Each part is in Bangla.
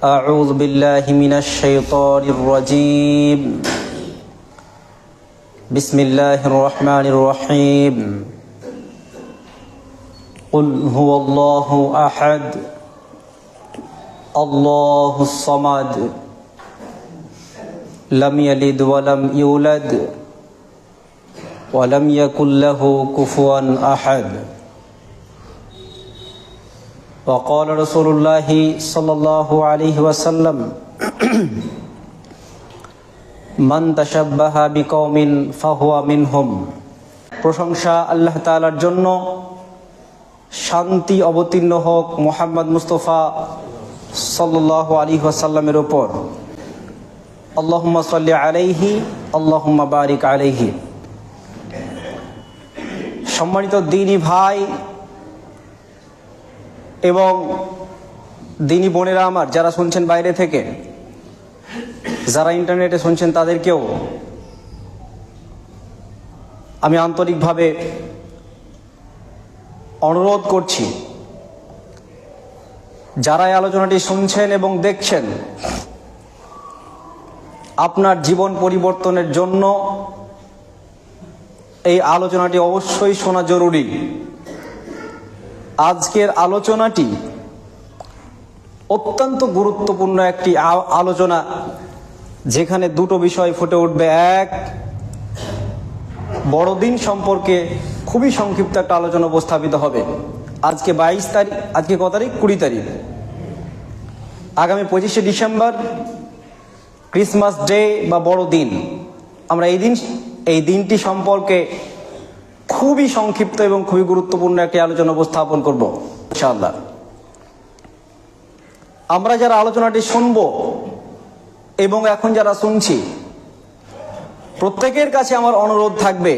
أعوذ بالله من الشيطان الرجيم بسم الله الرحمن الرحيم قل هو الله أحد الله الصمد لم يلد ولم يولد ولم يكن له كفوا أحد وقال رسول الله صلى الله عليه وسلم من تشبه بقوم فهو منهم। প্রশংসা আল্লাহ তাআলার জন্য, শান্তি অবতীর্ণ হোক মুহাম্মদ মুস্তাফা সাল্লাল্লাহু আলাইহি ওয়াসাল্লামের উপর। আল্লাহুম্মা সাল্লি আলাইহি আল্লাহুম্মা বারিক আলাইহি। সম্মানিত দ্বীনি ভাই এবং দ্বীনি বোনেরা আমার, যারা শুনছেন বাইরে থেকে, যারা ইন্টারনেটে শুনছেন, তাদেরকেও আমি আন্তরিকভাবে অনুরোধ করছি, যারা এই আলোচনাটি শুনছেন এবং দেখছেন, আপনার জীবন পরিবর্তনের জন্য এই আলোচনাটি অবশ্যই শোনা জরুরি। আজকের আলোচনাটি অত্যন্ত গুরুত্বপূর্ণ একটি আলোচনা, যেখানে দুটো বিষয় ফুটে উঠবে। এক, বড়দিন সম্পর্কে খুবই সংক্ষিপ্ত একটা আলোচনা উপস্থাপিত হবে। আজকে 22 তারিখ, আজকে কত তারিখ? 20 তারিখ। আগামী 25শে ডিসেম্বর ক্রিসমাস ডে বা বড়দিন। আমরা এই দিনটি সম্পর্কে খুবই সংক্ষিপ্ত এবং খুবই গুরুত্বপূর্ণ একটি আলোচনা উপস্থাপন করব ইনশাআল্লাহ। আমরা যারা আলোচনাটি শুনব এবং এখন যারা শুনছি, প্রত্যেকের কাছে আমার অনুরোধ থাকবে,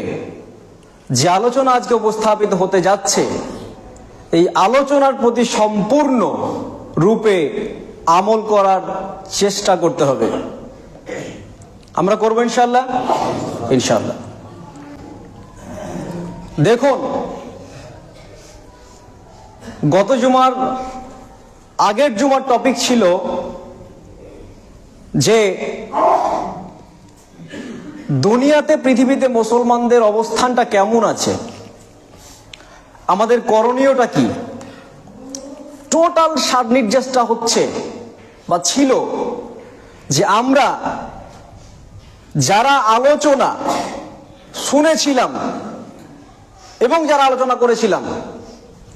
যে আলোচনা আজকে উপস্থাপিত হতে যাচ্ছে, এই আলোচনার প্রতি সম্পূর্ণ রূপে আমল করার চেষ্টা করতে হবে। আমরা করবো ইনশাআল্লাহ। ইনশাআল্লাহ। দেখুন, গত জুমার আগের জুমার টপিক ছিল যে দুনিয়াতে, পৃথিবীতে মুসলমানদের অবস্থানটা কেমন আছে, আমাদের করণীয়টা কি। টোটাল সার নির্দেশটা হচ্ছে বা ছিল যে আমরা যারা আলোচনা শুনেছিলাম এবং যারা আলোচনা করেছিলাম,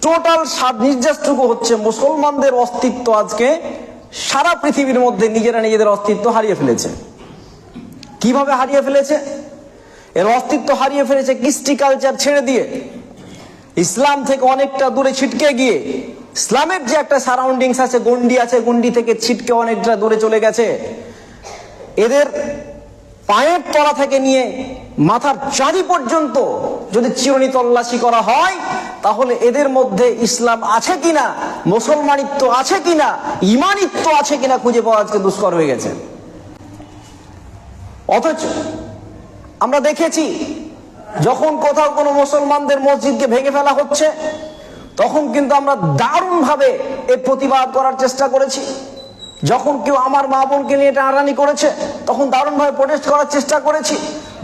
টোটাল সার নির্দেশটুকু হচ্ছে মুসলমানদের অস্তিত্ব আজকে সারা পৃথিবীর মধ্যে নিজেরা নিজেদের অস্তিত্ব হারিয়ে ফেলেছে। কিভাবে হারিয়ে ফেলেছে? এর অস্তিত্ব হারিয়ে ফেলেছে কৃষ্টি কালচার ছেড়ে দিয়ে, ইসলাম থেকে অনেকটা দূরে ছিটকে গিয়ে। ইসলামের যে একটা সারাউন্ডিংস আছে, গন্ডি আছে, গন্ডি থেকে ছিটকে অনেকটা দূরে চলে গেছে। এদের পায়ের তলা থেকে নিয়ে মাথার চাঁদি পর্যন্ত যদি চিরুনি তল্লাশি করা হয়, তাহলে এদের মধ্যে ইসলাম আছে কিনা, মুসলমানিত্ব আছে কিনা, ইমানিত্ব আছে কিনা খুঁজে পাওয়া আজকে দুষ্কর হয়ে গেছে। অথচ আমরা দেখেছি, যখন কোথাও কোনো মুসলমানদের মসজিদকে ভেঙে ফেলা হচ্ছে, তখন কিন্তু আমরা দারুণভাবে এর প্রতিবাদ করার চেষ্টা করেছি। যখন কেউ আমার মা বোনকে নিয়ে টানাটানি করেছে, তখন দারুণভাবে প্রোটেস্ট করার চেষ্টা করেছি।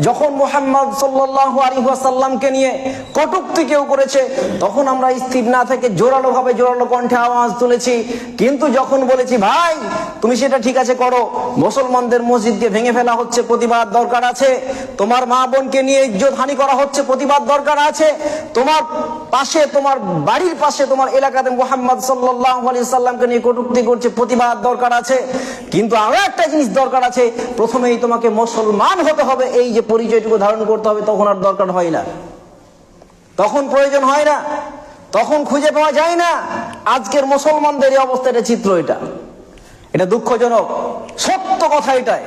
যখন মুহাম্মদ সাল্লাল্লাহু আলাইহি ওয়াসাল্লামকে নিয়ে কটূক্তি কেউ করেছে, তখন আমরা স্থির না থেকে জোরালো কণ্ঠে আওয়াজ তুলেছি। কিন্তু যখন বলেছি, ভাই তুমি সেটা ঠিক আছে করো, মুসলমানদের মসজিদকে ভেঙে ফেলা হচ্ছে, প্রতিবাদ দরকার আছে, তোমার মা বোনকে নিয়ে ইজ্জত হানি করা হচ্ছে, প্রতিবাদ দরকার আছে, তোমার পাশে, তোমার বাড়ির পাশে, তোমার এলাকাতে মুহাম্মদ সাল্লাল্লাহু আলাইহি ওয়াসাল্লামকে নিয়ে কটূক্তি করছে, প্রতিবাদ দরকার আছে। কিন্তু আরো একটা জিনিস দরকার আছে, প্রথমেই তোমাকে মুসলমান হতে হবে, এই যে পরিচয়টুকু ধারণ করতে হবে, তখন আর দরকার হয় না, তখন প্রয়োজন হয় না, তখন খুঁজে পাওয়া যায় না। আজকের মুসলমানদের এই অবস্থা, এটা চিত্র, এটা দুঃখজনক, সত্য কথা এটাই।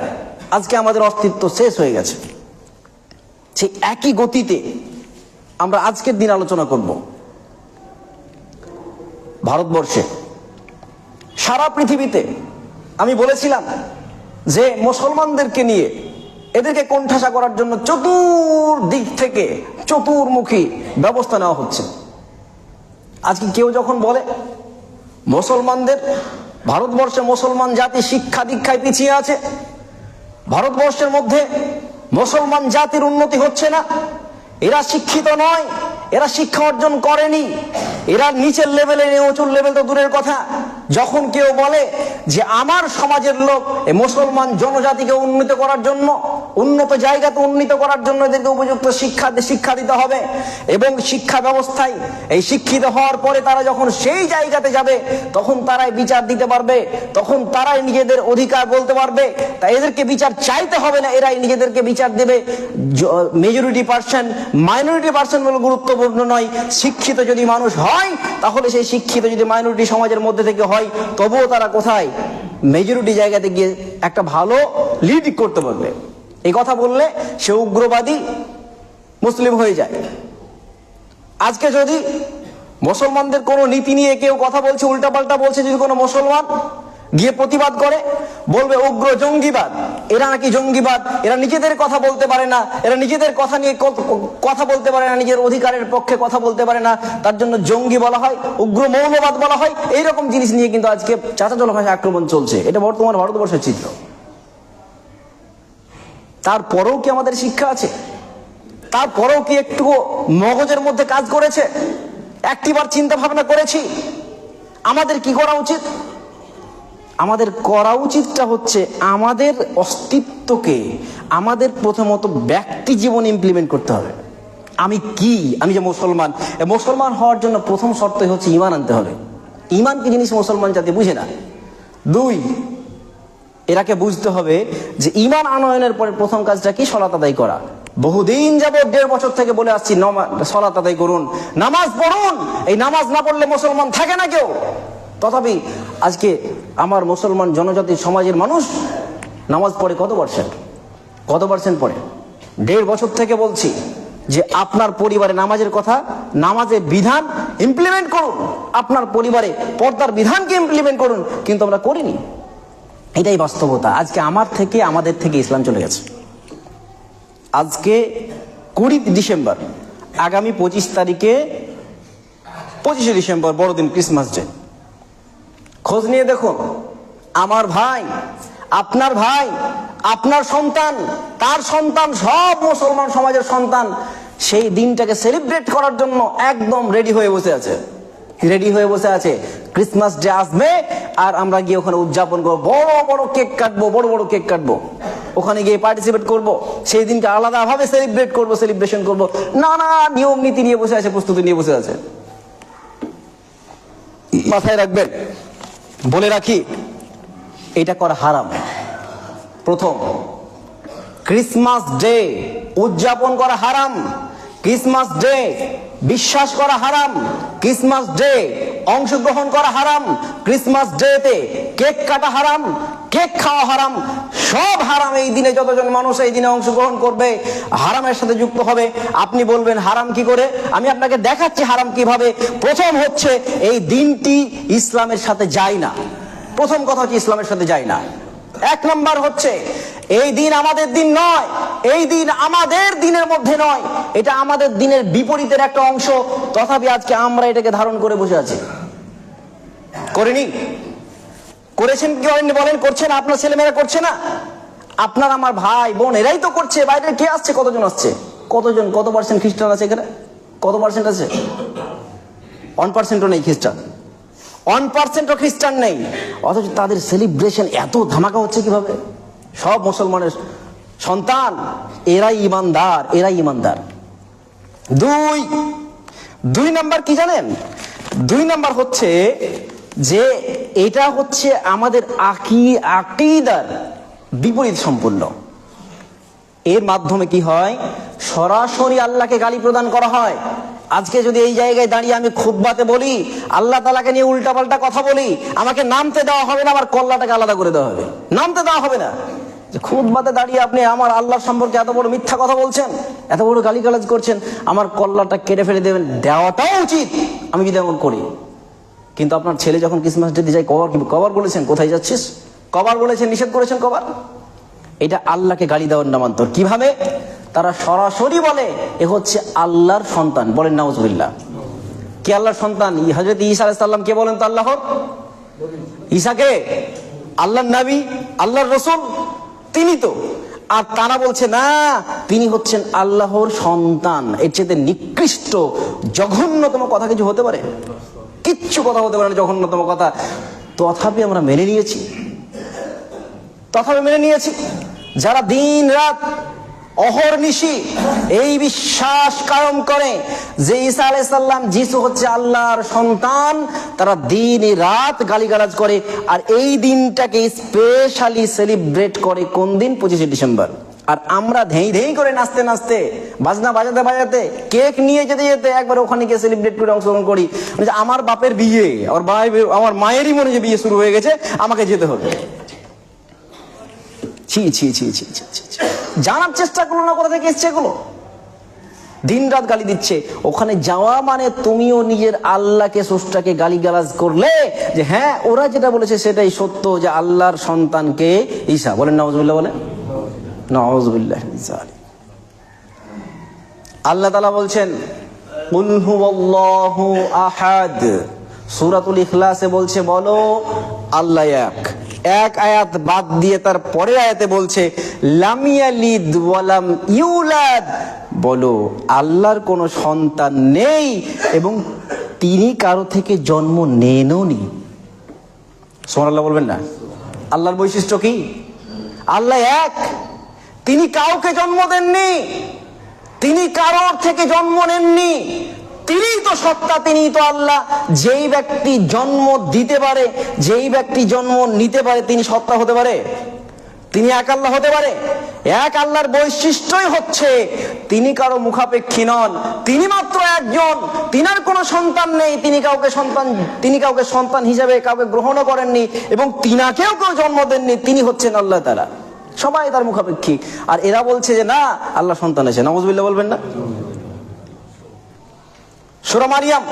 আজকে আমাদের অস্তিত্ব শেষ হয়ে গেছে। সেই একই গতিতে আমরা আজকের দিন আলোচনা করব। ভারতবর্ষে, সারা পৃথিবীতে আমি বলেছিলাম যে মুসলমানদেরকে নিয়ে এদেরকে কোণঠাসা করার জন্য চতুর্দিক থেকে চতুর্মুখী ব্যবস্থা নেওয়া হচ্ছে। আজকে কেউ যখন বলে মুসলমানদের ভারতবর্ষে মুসলমান জাতি শিক্ষা দীক্ষায় পিছিয়ে আছে। ভারতবর্ষের মধ্যে মুসলমান জাতির উন্নতি হচ্ছে না। এরা শিক্ষিত নয়, এরা শিক্ষা অর্জন করেনি, এরা নিচের লেভেলে, উঁচুর লেভেল তো দূরের কথা। যখন কেউ বলে যে আমার সমাজের লোক এই মুসলমান জনজাতিকে উন্নত করার জন্য, উন্নত জায়গাতে উন্নীত করার জন্য এদেরকে উপযুক্ত শিক্ষা দিতে হবে, এবং শিক্ষা ব্যবস্থায় এই শিক্ষিত হওয়ার পরে তারা যখন সেই জায়গাতে যাবে তখন তারাই বিচার দিতে পারবে, তখন তারাই নিজেদের অধিকার বলতে পারবে। তাই এদেরকে বিচার চাইতে হবে না, এরাই নিজেদেরকে বিচার দেবে। মেজরিটি পার্সেন্ট মাইনরিটি পার্সেন্ট বলে গুরুত্বপূর্ণ নয়। শিক্ষিত যদি মানুষ হয় তাহলে সেই শিক্ষিত যদি মাইনরিটি সমাজের মধ্যে থেকে হয়, তবুও তারা কোথায় মেজরিটি জায়গাতে গিয়ে একটা ভালো লিড করতে পারবে। এই কথা বললে সে উগ্রবাদী মুসলিম হয়ে যায়। আজকে যদি মুসলমানদের কোনো নীতি নিয়ে কেউ কথা বলছে, উল্টাপাল্টা বলছে, যদি কোনো মুসলমান গিয়ে প্রতিবাদ করে, বলবে উগ্র জঙ্গিবাদ। এরা নাকি জঙ্গিবাদ, এরা নিজেদের কথা বলতে পারে না, এরা নিজেদের কথা নিয়ে কথা বলতে পারে না, নিজের অধিকারের পক্ষে কথা বলতে পারে না, তার জন্য জঙ্গি বলা হয়, উগ্র মৌলবাদ বলা হয়। এইরকম জিনিস নিয়ে কিন্তু আজকে চাচাচল ভাষায় আক্রমণ চলছে। এটা বর্তমান ভারতবর্ষের চিত্র। তারপরেও কি আমাদের শিক্ষা আছে? তারপরেও কি একটু মগজের মধ্যে কাজ করেছে? একটিবার চিন্তা ভাবনা করেছি আমাদের কি করা উচিত? আমাদের করা উচিতটা হচ্ছে আমাদের অস্তিত্বকে আমাদের প্রথমত ব্যক্তি জীবনে ইমপ্লিমেন্ট করতে হবে। আমি কি, আমি যে মুসলমান, মুসলমান হওয়ার জন্য প্রথম শর্তই হচ্ছে ঈমান আনতে হবে। ঈমান কি জিনিস মুসলমান জাতি বুঝে না। 2, এরাকে বুঝতে হবে যে ঈমান আনয়নের পরে প্রথম কাজটা কি? সালাত আদায় করা। বহুদিন যাবত 1.5 বছর থেকে বলে আসছি সালাত আদায় করুন, নামাজ পড়ুন। এই নামাজ না পড়লে মুসলমান থাকে না কেউ। তথাপি আজকে আমার মুসলমান জনজাতি সমাজের মানুষ নামাজ পড়ে কত পার্সেন্ট পড়ে? 1.5 বছর থেকে বলছি যে আপনার পরিবারে নামাজের কথা, নামাজের বিধান ইমপ্লিমেন্ট করুন, আপনার পরিবারে পর্দার বিধানকে ইমপ্লিমেন্ট করুন, কিন্তু আমরা করিনি। এটাই বাস্তবতা। আজকে আমাদের থেকে ইসলাম চলে গেছে। আজকে 20 ডিসেম্বর, আগামী 25 ডিসেম্বর বড়দিন, ক্রিসমাস ডে। খোঁজ নিয়ে দেখুন, আমার ভাই, আপনার ভাই, আপনার সন্তান, তার সন্তান, সব মুসলমান সমাজের সন্তান সেই দিনটাকে সেলিব্রেট করার জন্য একদম রেডি হয়ে বসে আছে। ক্রিসমাস ডে আসবে আর আমরা গিয়ে ওখানে উদযাপন করবো, বড় কেক কাটবো, ওখানে গিয়ে পার্টিসিপেট করব, সেই দিনকে আলাদাভাবে সেলিব্রেশন করব, নানা নিয়ম নীতি নিয়ে বসে আছে, প্রস্তুতি নিয়ে বসে আছে। মাথায় রাখবেন, বলে রাখি, এটা করা হারাম। প্রথম, ক্রিসমাস ডে উদযাপন করা হারাম, ক্রিসমাস ডে বিশ্বাস করা হারাম, ক্রিসমাস ডে অংশগ্রহণ করা হারাম, ক্রিসমাস ডেতে কেক কাটা হারাম, কেক খাওয়া হারাম, সব হারাম। এই দিনে যতজন মানুষ এই দিনে অংশগ্রহণ করবে হারামের সাথে যুক্ত হবে। আপনি বলবেন হারাম কি করে? আমি আপনাকে দেখাচ্ছি হারাম কিভাবে। প্রথম হচ্ছে, এই দিনটি ইসলামের সাথে যায় না। প্রথম কথা হচ্ছে ইসলামের সাথে যায় না। 1 নম্বর হচ্ছে, এই দিন আমাদের দিন নয়, এই দিন আমাদের দিনের মধ্যে নয়, এটা আমাদের দিনের বিপরীতের একটা অংশ। তথাপি আজকে আমরা এটাকে ধারণ করে বসে আছি। করিনি? করেছেন কি করেননি বলেন? করছেন? আপনার ছেলেমেয়েরা করছে না? আপনার আমার ভাই বোন এরাই তো করছে। বাইরে কে আসছে? কতজন আসছে? কত পার্সেন্ট খ্রিস্টান আছে এখানে? কত পার্সেন্ট আছে? 1%ও নেই খ্রিস্টান, 1%ও খ্রিস্টান নেই। অথচ তাদের সেলিব্রেশন এত ধামাকা হচ্ছে কিভাবে? সব মুসলমানের সন্তান, এরাই ইমানদার। 2 নাম্বার কি জানেন? 2 নাম্বার হচ্ছে যে এটা হচ্ছে আমাদের আকীদার বিপরীত সম্পূর্ণ। এর মাধ্যমে কি হয়? সরাসরি আল্লাহকে গালি প্রদান করা হয়। আজকে যদি এই জায়গায় দাঁড়িয়ে আমি খুতবাতে বলি, আল্লাহ তাআলাকে নিয়ে উল্টাপাল্টা কথা বলি, আমাকে নামতে দেওয়া হবে না, আমার কল্লাটাকে আলাদা করে দেওয়া হবে। নামতে দেওয়া হবে না। যে খুতবাতে দাঁড়িয়ে আপনি আমার আল্লাহর সম্পর্কে এত বড় মিথ্যা কথা বলছেন, এত বড় গালিগালাজ করছেন, আমার কল্লাটা কেটে ফেলে দেওয়াটাও উচিত আমি যদি এমন করি। কিন্তু আপনার ছেলে যখন ক্রিসমাস ডেতে যায়, কবার বলেছেন কোথায় যাচ্ছিস? কবার বলেছেন, নিষেধ করেছেন কবার? এটা আল্লাহকে গালি দেওয়ার নামান্তর। কিভাবে? তারা সরাসরি বলে এ হচ্ছে আল্লাহর সন্তান। বলেন নাউজুবিল্লাহ। কি আল্লাহর সন্তান? হযরত ঈসা আলাইহিস সালাম কে বলেন তো আল্লাহর? ঈসাকে আল্লাহর নবী, আল্লাহর রাসূল, তিনি তো। আর তারা বলছে না, তিনি হচ্ছেন আল্লাহর সন্তান। এর চেয়ে নিকৃষ্ট জঘন্যতম কথা কিছু হতে পারে? কিচ্ছু কথা হতে পারে না জঘন্যতম কথা। তথাপি আমরা মেনে নিয়েছি, যারা দিন রাত অহর্নিশি এই বিশ্বাস কায়েম করে যে ঈসা আলাইহিস সালাম, যিশু হচ্ছে আল্লাহর সন্তান, তারা দিন রাত গালিগালাজ করে। আর এই দিনটাকে স্পেশালি সেলিব্রেট করে কোন দিন? 25শে ডিসেম্বর। আর আমরা ধেই ধেই করে নাচতে নাচতে, বাজনা বাজাতে বাজাতে, কেক নিয়ে যেতে যেতে একবার ওখানে গিয়ে সেলিব্রেট করে অংশগ্রহণ করি। আমার বাপের বিয়ে, আমার মায়েরই মনে যে বিয়ে শুরু হয়ে গেছে, আমাকে যেতে হবে। ছি ছি ছি ছি ছি ছি। জানার চেষ্টা করলো না কোথা থেকে এসছে এগুলো। দিন রাত গালি দিচ্ছে। ওখানে যাওয়া মানে তুমিও নিজের আল্লাহকে, স্রষ্টাকে গালিগালাজ করলে যে হ্যাঁ ওরা যেটা বলেছে সেটাই সত্য, যে আল্লাহর সন্তানকে ঈসা। বলেন নাউজুবিল্লাহ, বলেন নাউজুবিল্লাহ। আল্লাহ তাআলা বলছেন কুল হুয়াল্লাহু আহাদ। সূরাতুল ইখলাসে বলছে বলো আল্লাহ এক। এক আয়াত বাদ দিয়ে তার পরের আয়াতে বলছে লাম ইয়ালিদ ওয়া লাম ইউলাদ। বলো আল্লাহর কোনো সন্তান নেই এবং তিনি কারো থেকে জন্ম নেনওনি। সুবহানাল্লাহ বলবেন না? আল্লাহর বৈশিষ্ট্য কি? আল্লাহ এক, তিনি কাউকে জন্ম দেননি, তিনি কারোর থেকে জন্ম নেননি, তিনিই তো সত্তা, তিনিই তো আল্লাহ। যেই ব্যক্তি জন্ম দিতে পারে, যেই ব্যক্তি জন্ম নিতে পারে, তিনি সত্তা হতে পারে, তিনি এক আল্লাহ হতে পারে। এক আল্লাহর বৈশিষ্ট্যই হচ্ছে তিনি কারো মুখাপেক্ষী নন, তিনি মাত্র একজন, তিনার কোনো সন্তান নেই, তিনি কাউকে সন্তান হিসেবে কাউকে গ্রহণও করেননি এবং তিনাকেও কেউ জন্ম দেননি। তিনি হচ্ছেন আল্লাহ তাআলা, সবাই তার মুখাপেক্ষী। আর এরা বলছে যে না আল্লাহ সন্তান আছে। নাউজুবিল্লাহ বলবেন না? সূরা মারিয়াম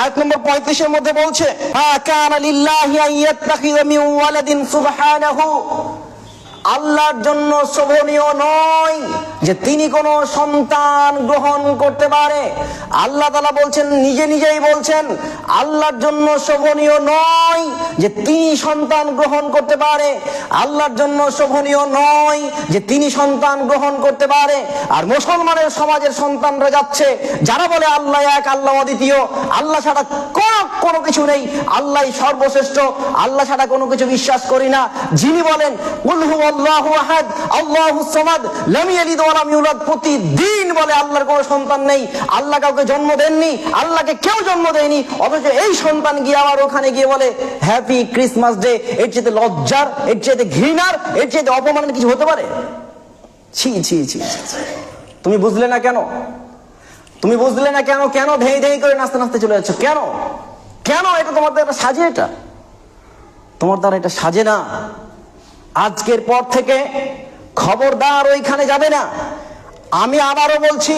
আয়াত নম্বর 35 এর মধ্যে বলছে মা কানা লিল্লাহি আন ইয়াত্তাখিযা মিন ওয়ালাদিন সুবহানাহু। আল্লাহর জন্য শোভনীয় নয় যে তিনি কোনো সন্তান গ্রহণ করতে পারে। আল্লাহ তাআলা বলছেন, নিজেই বলছেন আল্লাহর জন্য শোভনীয় নয় যে তিনি সন্তান গ্রহণ করতে পারে। আল্লাহর জন্য শোভনীয় নয় যে তিনি সন্তান গ্রহণ করতে পারে। আর মুসলমানের সমাজের সন্তানরা যাচ্ছে, যারা বলে আল্লাহ এক, আল্লাহ অদ্বিতীয়, আল্লাহ ছাড়া কোনো কিছু নেই, আল্লাহই সর্বশ্রেষ্ঠ, আল্লাহ ছাড়া কোনো কিছু বিশ্বাস করি না। যিনি বলেন কুল হুয়াল্লাহু আহাদ আল্লাহুস সামাদ লাম ইয়ালিদ ওয়া লাম ইউলাদ, প্রতিদিন বলে আল্লাহর কোনো সন্তান নেই, আল্লাহ কাউকে জন্ম দেননি, আল্লাহকে কেউ জন্ম দেয়নি, অথচ এই সন্তান গিয়ে আবার ওখানে গিয়ে বলে হ্যাপি ক্রিসমাস ডে। এর চেয়ে লজ্জার, এর চেয়ে ঘৃণার, এর চেয়ে অপমানের কিছু হতে পারে? ছি ছি ছি। তুমি বুঝলে না কেন? তুমি বুঝলে না কেন? কেন ধেই ধেই করে নাচতে নাচতে চলে যাচ্ছ? কেন? এটা তোমার দ্বারা সাজে? এটা তোমার দ্বারা এটা সাজে না। আজকের পর থেকে খবরদার ওইখানে যাবে না। আমি আবারও বলছি,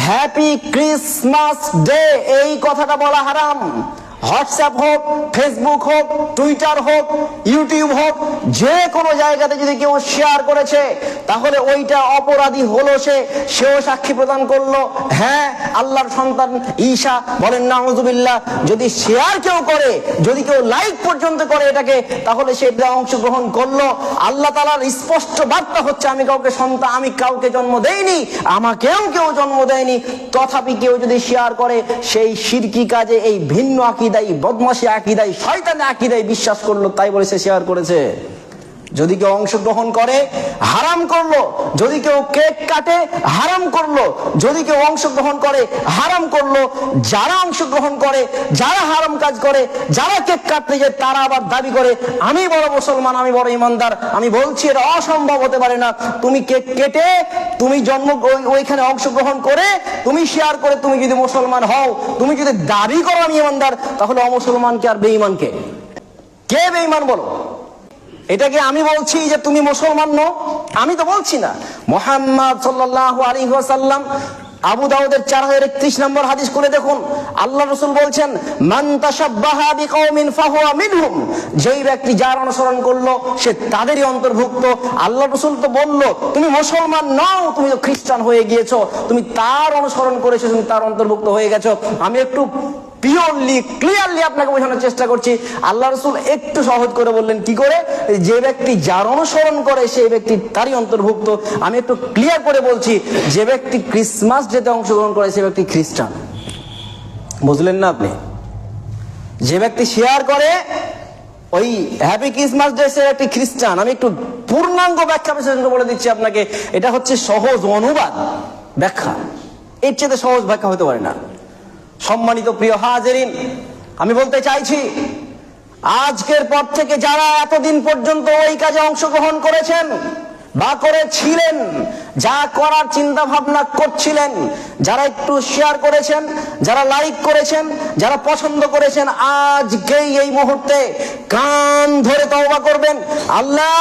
হ্যাপি ক্রিসমাস ডে এই কথাটা বলা হারাম। হোয়াটসঅ্যাপ হোক, ফেসবুক হোক, টুইটার হোক, ইউটিউব হোক, যে কোনো জায়গাতে যদি কেউ শেয়ার করেছে তাহলে ওইটা অপরাধী হলো, সেও সাক্ষী প্রদান করলো হ্যাঁ আল্লাহর সন্তান ঈসা। বলেন নাউজুবিল্লাহ। যদি শেয়ার কেউ করে, যদি কেউ লাইক পর্যন্ত করে এটাকে, তাহলে সে অংশগ্রহণ করলো। আল্লাহ তাআলার স্পষ্ট বার্তা হচ্ছে আমি কাউকে জন্ম দেইনি, আমাকেও কেউ জন্ম দেয়নি। তথাপি কেউ যদি শেয়ার করে, সেই শিরকি কাজে, এই ভিন্ন আকিদাই, বদমাশি আকিদাই, শয়তানি আকিদাই বিশ্বাস করলো, তাই বলে সে শেয়ার করেছে। যদি কেউ অংশগ্রহণ করে হারাম করলো, যদি কেউ কেক কাটে হারাম করলো, যদি কেউ অংশগ্রহণ করে হারাম করলো। যারা অংশগ্রহণ করে, যারা হারাম কাজ করে, যারা কেক কাটতে যায়, তারা আবার দাবি করে আমি বড় মুসলমান, আমি বড় ইমানদার। আমি বলছি এটা অসম্ভব হতে পারে না। তুমি কেক কেটে, তুমি ওইখানে অংশগ্রহণ করে, তুমি শেয়ার করে, তুমি যদি মুসলমান হও, তুমি যদি দাবি করো আমি ইমানদার, তাহলে অমুসলমানকে আর বেঈমানকে কে বেঈমান বলো? এটাকে আমি বলছি যে তুমি মুসলমান নও? আমি তো বলছি না। মুহাম্মদ সাল্লাল্লাহু আলাইহি ওয়াসাল্লাম আবু দাউদের 4031 নম্বর হাদিস করে দেখুন, আল্লাহ রাসূল বলছেন মান তাশাব্বাহা বিকওমিন ফাহুয়া মিনহুম। যেই ব্যক্তি যার অনুসরণ করলো সে তাদেরই অন্তর্ভুক্ত। আল্লাহ রাসূল তো বললো তুমি মুসলমান নও, তুমি তো খ্রিস্টান হয়ে গিয়েছো, তুমি তার অনুসরণ করেছো, তুমি তার অন্তর্ভুক্ত হয়ে গেছো। আমি একটু পিওরলি ক্লিয়ারলি আপনাকে বোঝানোর চেষ্টা করছি। আল্লাহ রসুল একটু সহজ করে বললেন, কি করে? যে ব্যক্তি যার অনুসরণ করে সেই ব্যক্তি তারই অন্তর্ভুক্ত। আমি একটু ক্লিয়ার করে বলছি, যে ব্যক্তি ক্রিসমাস ডেতে অংশগ্রহণ করে সে ব্যক্তি খ্রিস্টান। বুঝলেন না আপনি? যে ব্যক্তি শেয়ার করে ওই হ্যাপি ক্রিসমাস ডে সে একটি খ্রিস্টান। আমি একটু পূর্ণাঙ্গ ব্যাখ্যা বিশ্লেষণ বলে দিচ্ছি আপনাকে। এটা হচ্ছে সহজ অনুবাদ ব্যাখ্যা, এর চেয়ে সহজ ব্যাখ্যা হতে পারে না। সম্মানিত প্রিয় হাজেরিন, আমি বলতে চাইছি, আজকের পর থেকে যারা এতদিন পর্যন্ত ওই কাজে অংশগ্রহণ করেছেন বা করেছিলেন, যা করার চিন্তা ভাবনা করছিলেন, যারা একটু শেয়ার করেছেন, যারা লাইক করেছেন, যারা পছন্দ করেছেন, আজকেই এই মুহূর্তে কান ধরে তওবা করবেন। আল্লাহ,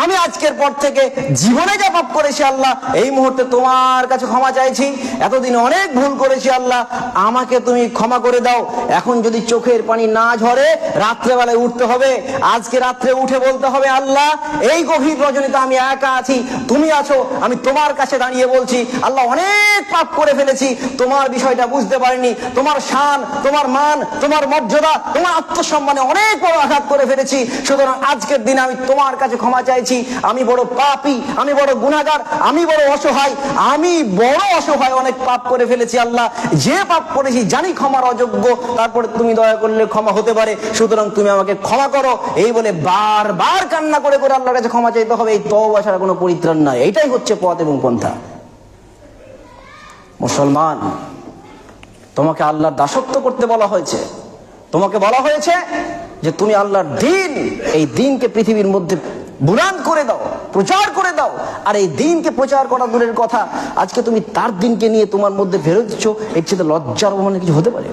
আমি আজকের পর থেকে জীবনে যা পাপ করেছি আল্লাহ, এই মুহূর্তে তোমার কাছে ক্ষমা চাইছি। এতদিন অনেক ভুল করেছি আল্লাহ, আমাকে তুমি ক্ষমা করে দাও। এখন যদি চোখের পানি না ঝরে, রাত্রেবেলায় উঠতে হবে। আজকে রাত্রে উঠে বলতে হবে, আল্লাহ, এই গভীর রজনীতে আমি একা আছি, তুমি আছো, আমি তোমার কাছে দাঁড়িয়ে বলছি, আল্লাহ, অনেক পাপ করে ফেলেছি, তোমার বিষয়টা বুঝতে পারিনি, তোমার শান, তোমার মান, তোমার মর্যাদা, তোমার আত্মসম্মানে অনেক বড় আঘাত করে ফেলেছি। সুতরাং আজকের দিনে আমি তোমার কাছে ক্ষমা চাইছি। আমি বড় পাপী, আমি বড় গুনাহগার, আমি বড় অসহায়, আমি বড় অসহায়, অনেক পাপ করে ফেলেছি আল্লাহ। যে পাপ করেছি জানি ক্ষমার অযোগ্য, তারপরে তুমি দয়া করলে ক্ষমা হতে পারে, সুতরাং তুমি আমাকে ক্ষমা করো। এই বলে বারবার কান্না করে করে আল্লাহর কাছে ক্ষমা চাইতে হবে। এই তওবা ছাড়া কোনো পরিত্রাণ নাই। এটাই হচ্ছে পথ এবং পন্থা। মুসলমান, তোমাকে আল্লাহর দাসত্ব করতে বলা হয়েছে। তোমাকে বলা হয়েছে যে তুমি আল্লাহর দিন, এই দিনকে পৃথিবীর মধ্যে বুলান্দ করে দাও, প্রচার করে দাও। আর এই দিনকে প্রচার করা দূরের কথা, আজকে তুমি তার দিনকে নিয়ে তোমার মধ্যে বেরোচ্ছ, এর চেয়ে লজ্জার অপমানের কিছু হতে পারে?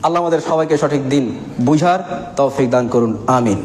আল্লাহ আমাদের সবাইকে সঠিক দিন বুঝার তৌফিক দান করুন, আমিন।